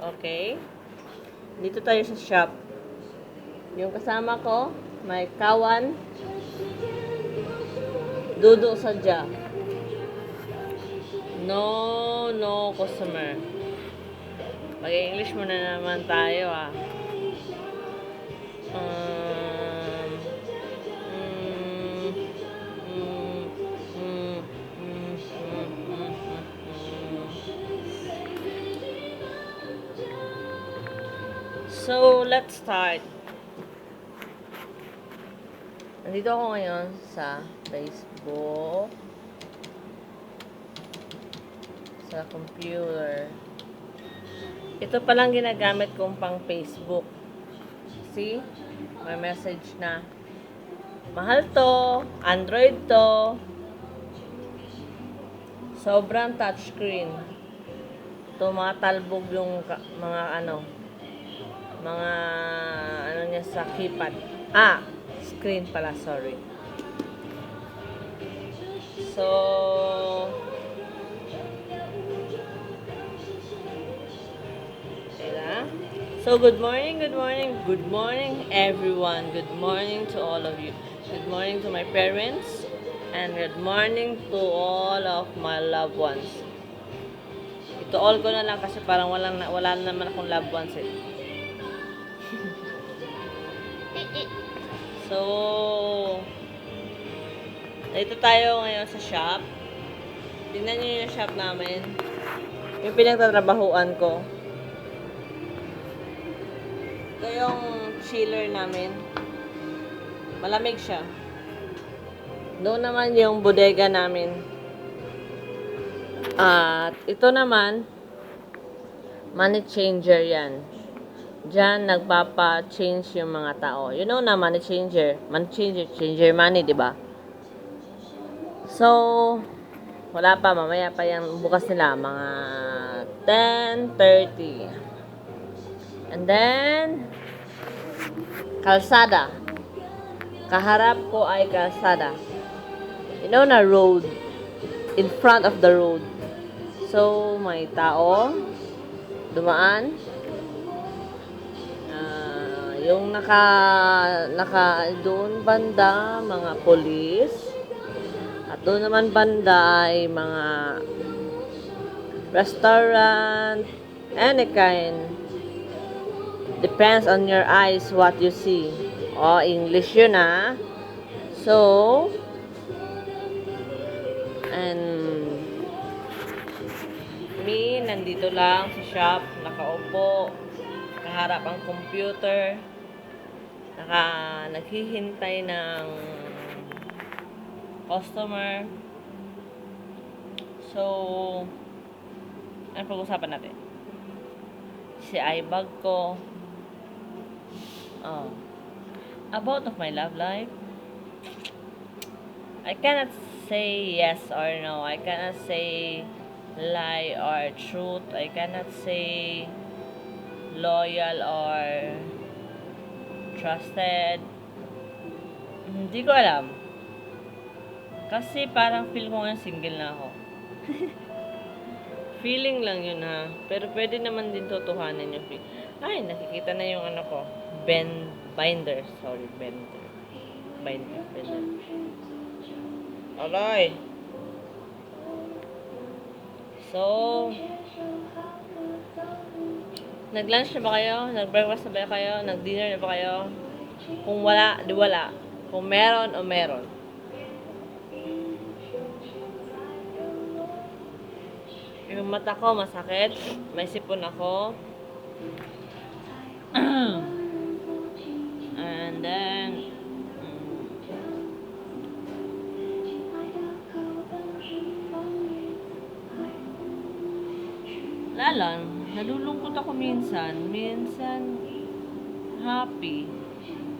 Okay. Dito tayo sa shop. Yung kasama ko, may kawan, dudo sadya. No customer. Mag-English muna naman tayo ah. Um, mm, mm, mm, mm, mm. So, let's start. Nandito ako ngayon sa Facebook. Sa computer. Ito palang ginagamit kong pang Facebook. See? May message na. Mahal to. Android to. Sobrang touchscreen. Ito mga talbog yung mga ano niya sa keypad. Screen pala, sorry. So, good morning everyone. Good morning to all of you. Good morning to my parents. And good morning to all of my loved ones. Ito all ko na lang kasi parang wala naman akong loved ones eh. So, dito tayo ngayon sa shop. Tingnan niyo yung shop namin. Yung pinagtatrabahuan ko. Ito yung chiller namin. Malamig siya. Doon naman yung bodega namin. At ito naman, money changer yan. Diyan nagpapa-change yung mga tao. You know na money changer. Money changer, changer money, di ba? So, wala pa. Mamaya pa yung bukas nila. Mga 10:30. And then, kalsada. Kaharap ko ay kalsada. You know na road. In front of the road. So, may tao. Dumaan. Yung naka doon banda, mga polis. At doon naman banda ay mga restaurant. Any kind. Depends on your eyes what you see. English yun ah. So, and me, nandito lang sa shop, nakaupo, kaharap ang computer, naghihintay ng customer. So, ano pag-usapan natin? Si iBag ko. About of my love life. I cannot say yes or no. I cannot say lie or truth. I cannot say loyal or trusted. Hindi ko alam. Kasi parang feel ko ngayon single na ako. Feeling lang yun ha. Pero pwede naman din tutuhanin yung feel. Ay, nakikita na yung ano ko. Binder. Alright. So, nag-lunch na ba kayo? Nag-breakfast na ba kayo? Nag-dinner na ba kayo? Kung wala, di wala. Kung meron o meron. Yung mata ko masakit. May sipon ako. And then, nalulungkot ako minsan happy.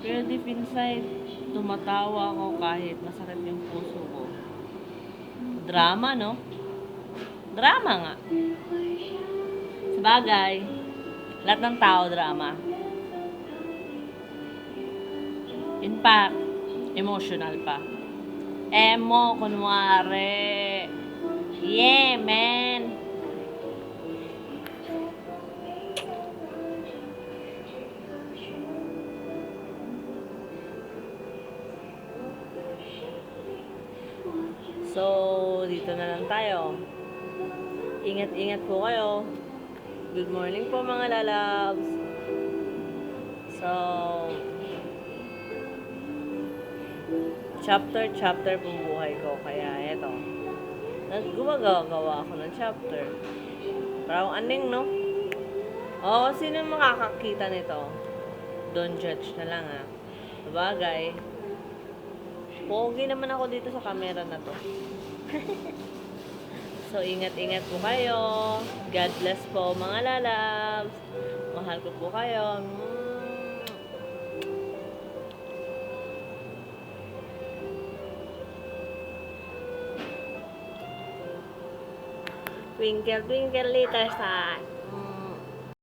Pero deep inside, tumatawa ako kahit masakit yung puso ko. Drama, no? Drama nga. Sabagay, lahat ng tao drama. In fact, emotional pa. Kunwari. Yeah, man. So, dito na lang tayo. Ingat-ingat po kayo. Good morning po mga lalabs. So, chapter po buhay ko. Kaya eto. Gumagawa ako ng chapter. Parang aning, no? Oo, sino makakakita nito? Don't judge na lang, ha? Sabagay. Pogi naman ako dito sa camera na to. So, ingat-ingat po kayo. God bless po, mga lalabs. Mahal ko po kayo. Twinkle, twinkle, little star.